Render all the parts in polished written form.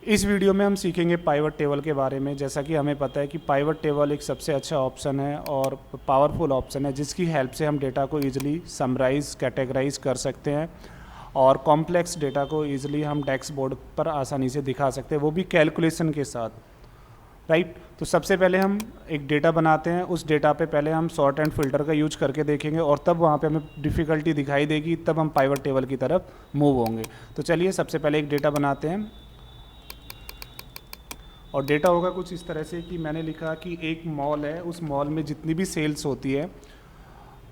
इस वीडियो में हम सीखेंगे पाइवट टेबल के बारे में। जैसा कि हमें पता है कि पाइवट टेबल एक सबसे अच्छा ऑप्शन है और पावरफुल ऑप्शन है जिसकी हेल्प से हम डेटा को ईजिली समराइज़ कैटेगराइज कर सकते हैं और कॉम्प्लेक्स डेटा को ईजिली हम डेस्क बोर्ड पर आसानी से दिखा सकते हैं, वो भी कैलकुलेशन के साथ, राइट। तो सबसे पहले हम एक डेटा बनाते हैं, उस डेटा पे पहले हम सॉर्ट एंड फिल्टर का यूज करके देखेंगे और तब वहाँ पे हमें डिफ़िकल्टी दिखाई देगी, तब हम पाइवट टेबल की तरफ मूव होंगे। तो चलिए सबसे पहले एक डेटा बनाते हैं और डेटा होगा कुछ इस तरह से कि मैंने लिखा कि एक मॉल है, उस मॉल में जितनी भी सेल्स होती है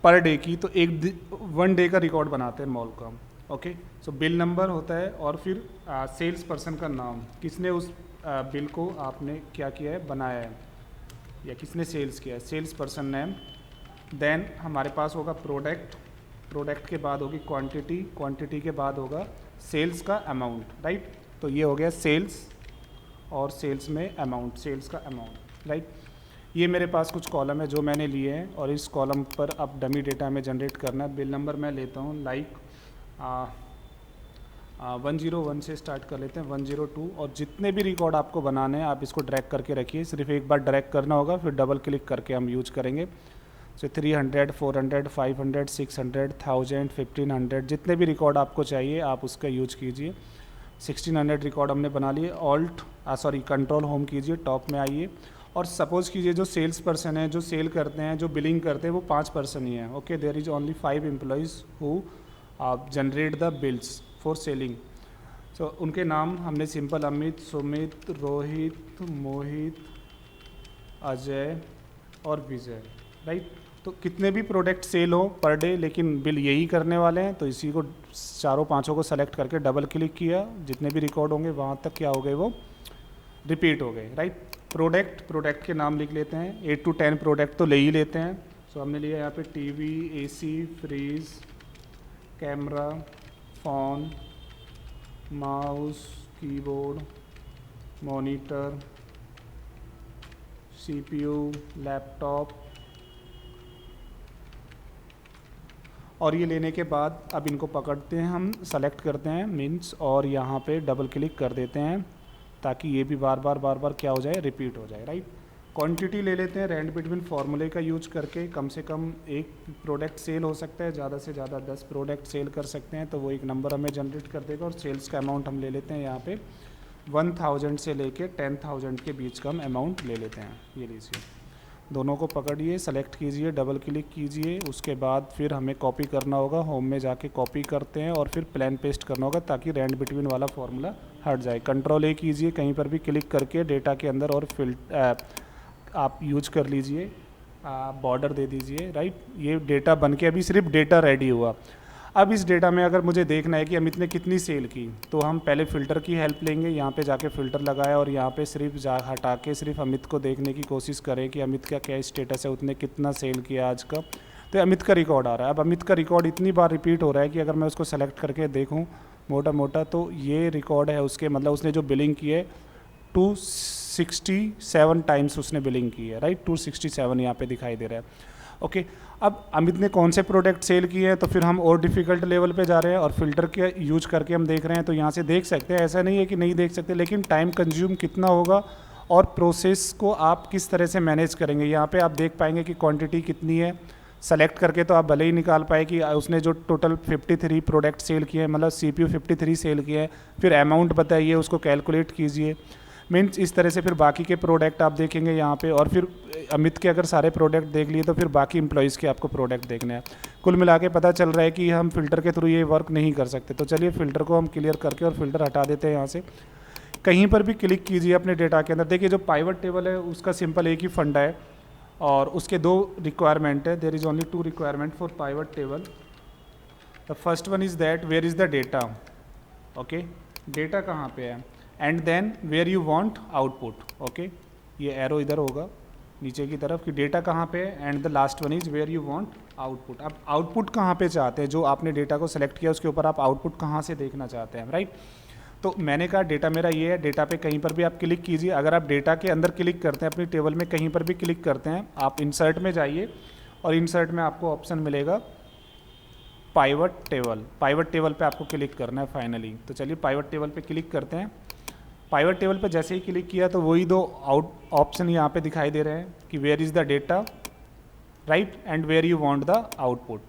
पर डे की, तो एक 1 डे का रिकॉर्ड बनाते हैं मॉल का। ओके, सो बिल नंबर होता है और फिर सेल्स पर्सन का नाम, किसने उस बिल को आपने क्या किया है, बनाया है या किसने सेल्स किया है, सेल्स पर्सन नेम। देन हमारे पास होगा प्रोडक्ट, प्रोडक्ट के बाद होगी क्वांटिटी, क्वांटिटी के बाद होगा सेल्स का अमाउंट, राइट। तो ये हो गया सेल्स और सेल्स में अमाउंट, सेल्स का अमाउंट, राइट। ये मेरे पास कुछ कॉलम है जो मैंने लिए हैं और इस कॉलम पर अब डमी डेटा में जनरेट करना है। बिल नंबर मैं लेता हूँ लाइक 101 से स्टार्ट कर लेते हैं, 102। और जितने भी रिकॉर्ड आपको बनाने हैं आप इसको ड्रैग करके रखिए, सिर्फ एक बार ड्रैग करना होगा, फिर डबल क्लिक करके हम यूज करेंगे। सो 300, 400, 500, 600, 1000, 1500, जितने भी रिकॉर्ड आपको चाहिए आप उसका यूज कीजिए। 1600 रिकॉर्ड हमने बना लिए। कंट्रोल होम कीजिए, टॉप में आइए और सपोज़ कीजिए जो सेल्स पर्सन है, जो सेल करते हैं, जो बिलिंग करते हैं, वो 5 पर्सन ही हैं। Okay, there is only 5 employees who generate the bills for selling. So उनके नाम हमने सिंपल अमित, सुमित, रोहित, मोहित, अजय और विजय, राइट। तो कितने भी प्रोडक्ट सेल हो पर डे, लेकिन बिल यही करने वाले हैं, तो इसी को चारों पांचों को सेलेक्ट करके डबल क्लिक किया, जितने भी रिकॉर्ड होंगे वहाँ तक क्या हो गए, वो रिपीट हो गए, राइट। प्रोडक्ट, प्रोडक्ट के नाम लिख लेते हैं, 8 to 10 प्रोडक्ट तो ले ही लेते हैं। सो हमने लिया यहाँ पे TV, AC, fridge, camera, phone, mouse, keyboard, monitor, CPU, laptop. और ये लेने के बाद अब इनको पकड़ते हैं, हम सेलेक्ट करते हैं मीन्स और यहाँ पे डबल क्लिक कर देते हैं ताकि ये भी बार बार क्या हो जाए, रिपीट हो जाए, राइट। क्वांटिटी ले लेते हैं, रैंड बिटवीन फार्मूले का यूज करके कम से कम एक प्रोडक्ट सेल हो सकता है, ज़्यादा से ज़्यादा 10 प्रोडक्ट सेल कर सकते हैं, तो वो एक नंबर हमें जनरेट कर देगा। और सेल्स का अमाउंट हम ले लेते हैं यहाँ पे 1000 से लेके 10,000 के बीच का हम अमाउंट ले लेते हैं। ये लीजिए, दोनों को पकड़िए, सेलेक्ट कीजिए, डबल क्लिक कीजिए, उसके बाद फिर हमें कॉपी करना होगा, होम में जाके कॉपी करते हैं और फिर प्लान पेस्ट करना होगा ताकि रैंड बिटवीन वाला फार्मूला हट जाए। कंट्रोल ए कीजिए कहीं पर भी क्लिक करके डेटा के अंदर और आप यूज कर लीजिए, बॉर्डर दे दीजिए, राइट। ये डेटा बन के अभी सिर्फ डेटा रेडी हुआ। अब इस डेटा में अगर मुझे देखना है कि अमित ने कितनी सेल की, तो हम पहले फ़िल्टर की हेल्प लेंगे। यहाँ पे जाके फ़िल्टर लगाया और यहाँ पे सिर्फ हटा के सिर्फ अमित को देखने की कोशिश करें कि अमित का क्या स्टेटस है, उसने कितना सेल किया आज का। तो अमित का रिकॉर्ड आ रहा है। अब अमित का रिकॉर्ड इतनी बार रिपीट हो रहा है कि अगर मैं उसको सेलेक्ट करके देखूँ मोटा मोटा, तो ये रिकॉर्ड है उसके, मतलब उसने जो बिलिंग की है 267 टाइम्स उसने बिलिंग की है, राइट। 267 यहाँ पे दिखाई दे रहा है। ओके, अब अमित ने कौन से प्रोडक्ट सेल किए हैं, तो फिर हम और डिफ़िकल्ट लेवल पे जा रहे हैं और फिल्टर के यूज करके हम देख रहे हैं। तो यहाँ से देख सकते हैं, ऐसा नहीं है कि नहीं देख सकते, लेकिन टाइम कंज्यूम कितना होगा और प्रोसेस को आप किस तरह से मैनेज करेंगे। यहाँ पे आप देख पाएंगे कि क्वांटिटी कितनी है, सेलेक्ट करके तो आप भले ही निकाल पाए कि उसने जो टोटल 53 प्रोडक्ट सेल किए हैं, मतलब CPU 53 सेल किए हैं। फिर अमाउंट बताइए, उसको कैलकुलेट कीजिए। मीन्स इस तरह से फिर बाकी के प्रोडक्ट आप देखेंगे यहाँ पे, और फिर अमित के अगर सारे प्रोडक्ट देख लिए तो फिर बाकी एम्प्लॉयज़ के आपको प्रोडक्ट देखने हैं। कुल मिला के पता चल रहा है कि हम फ़िल्टर के थ्रू ये वर्क नहीं कर सकते। तो चलिए फ़िल्टर को हम क्लियर करके और फिल्टर हटा देते हैं यहाँ से। कहीं पर भी क्लिक कीजिए अपने डेटा के अंदर, देखिए जो पाइवट टेबल है उसका सिंपल एक ही फंडा है और उसके 2 रिक्वायरमेंट है। There is only 2 requirement for pivot table. The first one is that where is the data. Okay, data कहाँ पे है, and then where you want output. Okay, ये एरो इधर होगा नीचे की तरफ कि डेटा कहाँ पे है, and the last one is where you want output. अब आउटपुट कहाँ पे चाहते हैं, जो आपने डेटा को सेलेक्ट किया उसके ऊपर आप आउटपुट कहाँ से देखना चाहते हैं, राइट। तो मैंने कहा डेटा मेरा ये है, डेटा पे कहीं पर भी आप क्लिक कीजिए। अगर आप डेटा के अंदर क्लिक करते हैं, अपनी टेबल में कहीं पर भी क्लिक करते हैं, आप इंसर्ट में जाइए और इंसर्ट में आपको ऑप्शन मिलेगा पाइवट टेबल। पाइवट टेबल पे आपको क्लिक करना है फाइनली। तो चलिए पाइवट टेबल पे क्लिक करते हैं। पाइवट टेबल पर जैसे ही क्लिक किया तो वही दो आउट ऑप्शन यहाँ पे दिखाई दे रहे हैं कि where is the data right and where you want the output.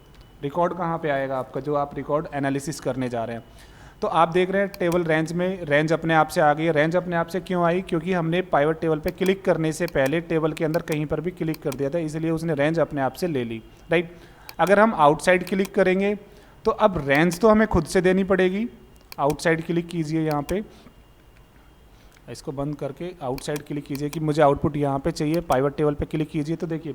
Record कहाँ पे आएगा आपका, जो आप रिकॉर्ड एनालिसिस करने जा रहे हैं। तो आप देख रहे हैं टेबल रेंज में रेंज अपने आप से आ गई है। रेंज अपने आप से क्यों आई, क्योंकि हमने पाइवट टेबल पे क्लिक करने से पहले टेबल के अंदर कहीं पर भी क्लिक कर दिया था, इसलिए उसने रेंज अपने आप से ले ली, राइट। अगर हम आउटसाइड क्लिक करेंगे तो अब रेंज तो हमें खुद से देनी पड़ेगी। आउटसाइड क्लिक कीजिए, यहाँ पे इसको बंद करके आउटसाइड क्लिक कीजिए कि मुझे आउटपुट यहाँ पे चाहिए। पाइवट टेबल पे क्लिक कीजिए तो देखिए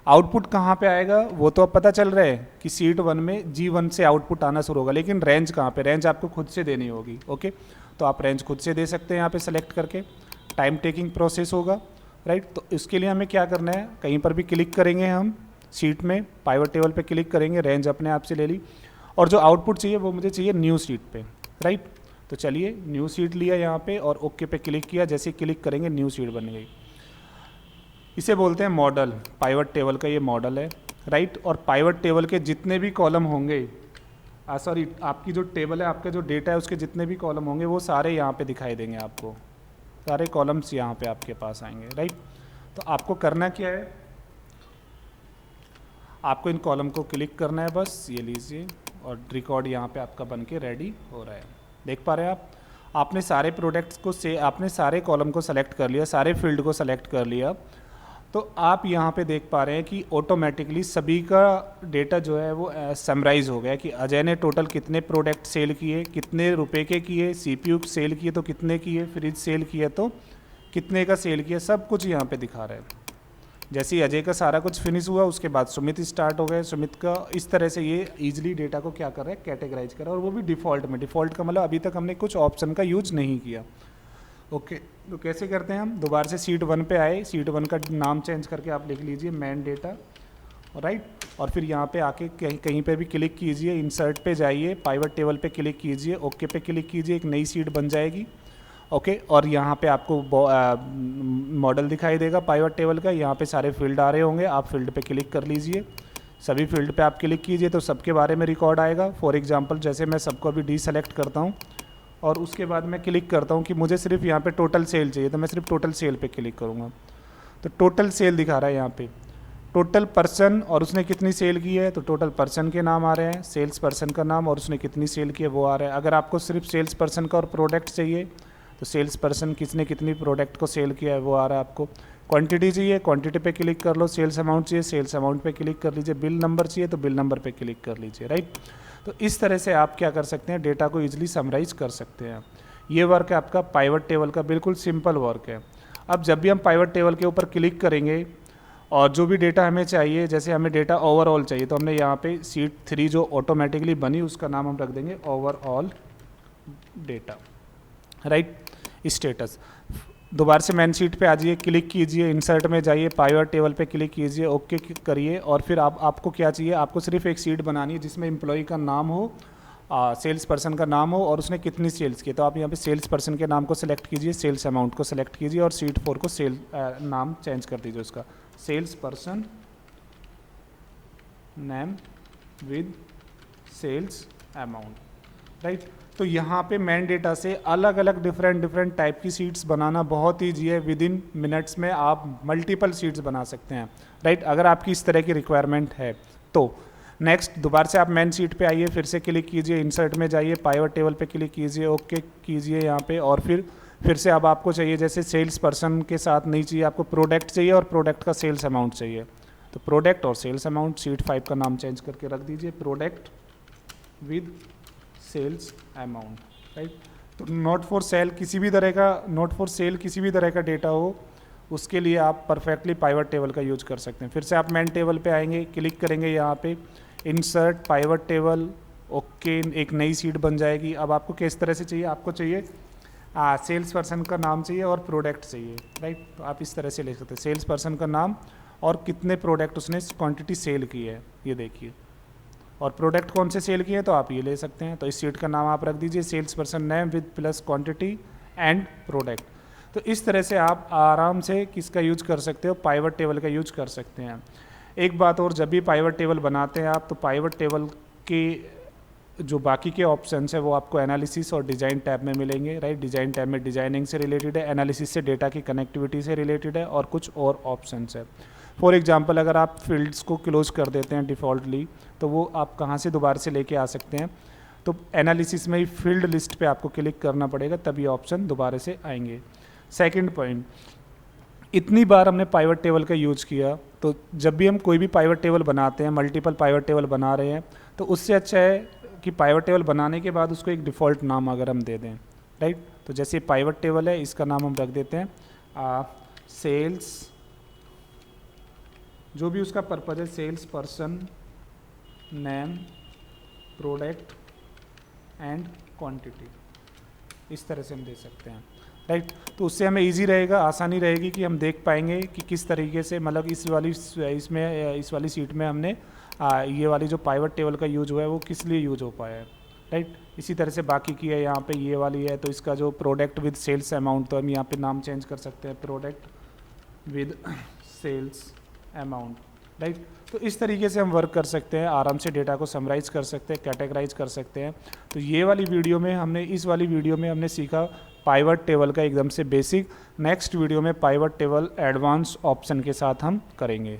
आउटपुट कहाँ पे आएगा वो तो अब पता चल रहा है कि सीट 1 में G1 से आउटपुट आना शुरू होगा, लेकिन रेंज कहाँ पे, रेंज आपको खुद से देनी होगी। ओके, तो आप रेंज खुद से दे सकते हैं यहाँ पे सेलेक्ट करके। टाइम टेकिंग प्रोसेस होगा, राइट। तो इसके लिए हमें क्या करना है, कहीं पर भी क्लिक करेंगे हम सीट में, पाइवट टेबल पे क्लिक करेंगे, रेंज अपने आप से ले ली, और जो आउटपुट चाहिए वो मुझे चाहिए न्यू सीट पे, राइट। तो चलिए न्यू सीट लिया यहाँ पे और ओके पे क्लिक किया, जैसे क्लिक करेंगे न्यू सीट बन गई। इसे बोलते हैं मॉडल, पाइवट टेबल का ये मॉडल है, राइट। और पाइवट टेबल के जितने भी कॉलम होंगे, सॉरी आपकी जो टेबल है, आपका जो डेटा है उसके जितने भी कॉलम होंगे वो सारे यहाँ पे दिखाई देंगे आपको, सारे कॉलम्स यहाँ पे आपके पास आएंगे, राइट। तो आपको करना क्या है, आपको इन कॉलम को क्लिक करना है, बस ये लीजिए, और रिकॉर्ड यहाँ पे आपका बन के रेडी हो रहा है। देख पा रहे हैं आप, आपने सारे प्रोडक्ट्स को आपने सारे कॉलम को सेलेक्ट कर लिया, सारे फील्ड को सेलेक्ट कर लिया। तो आप यहाँ पे देख पा रहे हैं कि ऑटोमेटिकली सभी का डेटा जो है वो समराइज हो गया कि अजय ने टोटल कितने प्रोडक्ट सेल किए, कितने रुपए के किए, सीपीयू सेल किए तो कितने किए, फ्रिज सेल किए तो कितने का सेल किया, सब कुछ यहाँ पे दिखा रहा है। जैसे ही अजय का सारा कुछ फिनिश हुआ उसके बाद सुमित स्टार्ट हो गए, सुमित का इस तरह से ये ईजिली डेटा को क्या कर रहा है, कैटेगराइज कर रहा है, और वो भी डिफ़ॉल्ट में। डिफ़ॉल्ट का मतलब अभी तक हमने कुछ ऑप्शन का यूज नहीं किया। ओके, तो कैसे करते हैं हम, दोबारा से सीट 1 पे आए, सीट 1 का नाम चेंज करके आप लिख लीजिए मैन डेटा, राइट। और फिर यहाँ पे आके कहीं पे भी क्लिक कीजिए, इंसर्ट पे जाइए, पाइवट टेबल पे क्लिक कीजिए, ओके पे क्लिक कीजिए, एक नई सीट बन जाएगी। ओके, और यहाँ पे आपको मॉडल दिखाई देगा पाइवट टेबल का, यहाँ पे सारे फील्ड आ रहे होंगे, आप फील्ड पे क्लिक कर लीजिए। सभी फील्ड पे आप क्लिक कीजिए तो सबके बारे में रिकॉर्ड आएगा। फॉर एग्जांपल जैसे मैं सबको अभी डीसेलेक्ट करता हूँ और उसके बाद मैं क्लिक करता हूँ कि मुझे सिर्फ यहाँ पे टोटल सेल चाहिए, तो मैं सिर्फ टोटल सेल पे क्लिक करूँगा तो टोटल सेल दिखा रहा है यहाँ पे, टोटल पर्सन और उसने कितनी सेल की है, तो टोटल पर्सन के नाम आ रहे हैं, सेल्स पर्सन का नाम और उसने कितनी सेल की है वो आ रहा है। अगर आपको सिर्फ सेल्स पर्सन का और प्रोडक्ट चाहिए तो सेल्स पर्सन किसने कितनी प्रोडक्ट को सेल किया है वो आ रहा है आपको। क्वांटिटी चाहिए, क्वांटिटी पे क्लिक कर लो। सेल्स अमाउंट चाहिए, सेल्स अमाउंट पे क्लिक कर लीजिए। बिल नंबर चाहिए तो बिल नंबर पे क्लिक कर लीजिए, राइट। तो इस तरह से आप क्या कर सकते हैं, डेटा को ईजिली समराइज कर सकते हैं। ये वर्क है आपका पाइवट टेबल का, बिल्कुल सिंपल वर्क है। अब जब भी हम पाइवट टेबल के ऊपर क्लिक करेंगे और जो भी डेटा हमें चाहिए, जैसे हमें डेटा ओवरऑल चाहिए तो हमने यहाँ पे सीट 3 जो ऑटोमेटिकली बनी उसका नाम हम रख देंगे ओवरऑल डेटा, राइट। स्टेटस, दोबारा से मैन शीट पे आ जाइए, क्लिक कीजिए, इंसर्ट में जाइए, पाइवट टेबल पे क्लिक कीजिए, ओके करिए, और फिर आपको क्या चाहिए, आपको सिर्फ एक शीट बनानी है जिसमें एम्प्लॉय का नाम हो, सेल्स पर्सन का नाम हो और उसने कितनी सेल्स की। तो आप यहाँ पे सेल्स पर्सन के नाम को सेलेक्ट कीजिए, सेल्स अमाउंट को सेलेक्ट कीजिए और सीट 4 को नाम चेंज कर दीजिए उसका, sales person name with sales amount, right. तो यहाँ पे मैन डेटा से अलग अलग डिफरेंट टाइप की सीट्स बनाना बहुत ईजी है। विद इन मिनट्स में आप मल्टीपल सीट्स बना सकते हैं, राइट, अगर आपकी इस तरह की रिक्वायरमेंट है तो। नेक्स्ट, दोबारा से आप मैन सीट पे आइए, फिर से क्लिक कीजिए, इंसर्ट में जाइए, पाइवट टेबल पे क्लिक कीजिए, ओके कीजिए यहाँ पे, और फिर से अब आपको चाहिए, जैसे सेल्स पर्सन के साथ नहीं चाहिए, आपको प्रोडक्ट चाहिए और प्रोडक्ट का सेल्स अमाउंट चाहिए। तो प्रोडक्ट और सेल्स अमाउंट, सीट 5 का नाम चेंज करके रख दीजिए, product with sales amount, right. तो नॉट फॉर सेल किसी भी तरह का, नॉट फॉर सेल किसी भी तरह का डेटा हो उसके लिए आप परफेक्टली पाइवट टेबल का यूज कर सकते हैं। फिर से आप मैन टेबल पे आएंगे, क्लिक करेंगे यहाँ पे, इंसर्ट पाइवट टेबल, ओके, एक नई सीट बन जाएगी। अब आपको किस तरह से चाहिए, आपको चाहिए सेल्स पर्सन का नाम चाहिए और प्रोडक्ट चाहिए, राइट। तो आप इस तरह से ले सकते हैं, सेल्स पर्सन का नाम और कितने प्रोडक्ट उसने क्वांटिटी सेल की है ये देखिए, और प्रोडक्ट कौन से सेल किए हैं तो आप ये ले सकते हैं। तो इस सीट का नाम आप रख दीजिए sales person name with plus quantity and product. तो इस तरह से आप आराम से किसका यूज कर सकते हो, पाइवट टेबल का यूज कर सकते हैं। एक बात और, जब भी पाइवट टेबल बनाते हैं आप तो पाइवट टेबल के जो बाकी के ऑप्शंस है वो आपको एनालिसिस और डिज़ाइन टैब में मिलेंगे, राइट। डिज़ाइन टैब में डिजाइनिंग से रिलेटेड है, एनालिसिस से डेटा की कनेक्टिविटी से रिलेटेड है, और कुछ और ऑप्शंस है। फॉर एग्जांपल अगर आप फील्ड्स को क्लोज कर देते हैं डिफ़ॉल्टली, तो वो आप कहाँ से दोबारा से लेके आ सकते हैं, तो एनालिसिस में ही फील्ड लिस्ट पे आपको क्लिक करना पड़ेगा, तब ये ऑप्शन दोबारा से आएंगे। सेकंड पॉइंट, इतनी बार हमने पाइवट टेबल का यूज किया, तो जब भी हम कोई भी पाइवट टेबल बनाते हैं, मल्टीपल पाइवट टेबल बना रहे हैं, तो उससे अच्छा है कि पाइवट टेबल बनाने के बाद उसको एक डिफ़ॉल्ट नाम अगर हम दे दें, राइट। तो जैसे पाइवट टेबल है, इसका नाम हम रख देते हैं सेल्स, जो भी उसका पर्पज़ है, sales person name product and quantity, इस तरह से हम दे सकते हैं, राइट। तो उससे हमें इजी रहेगा, आसानी रहेगी कि हम देख पाएंगे कि किस तरीके से, मतलब इस वाली सीट में हमने ये वाली जो पाइवट टेबल का यूज हुआ है वो किस लिए यूज हो पाया है, राइट। इसी तरह से बाकी की है, यहाँ पे ये वाली है, तो इसका जो प्रोडक्ट विद सेल्स अमाउंट, तो हम यहाँ पे नाम चेंज कर सकते हैं, product with sales amount, right. तो इस तरीके से हम वर्क कर सकते हैं, आराम से डेटा को समराइज कर सकते हैं, कैटेगराइज कर सकते हैं। तो ये वाली वीडियो में हमने, इस वाली वीडियो में हमने सीखा पाइवट टेबल का एकदम से बेसिक। नेक्स्ट वीडियो में पाइवट टेबल एडवांस ऑप्शन के साथ हम करेंगे।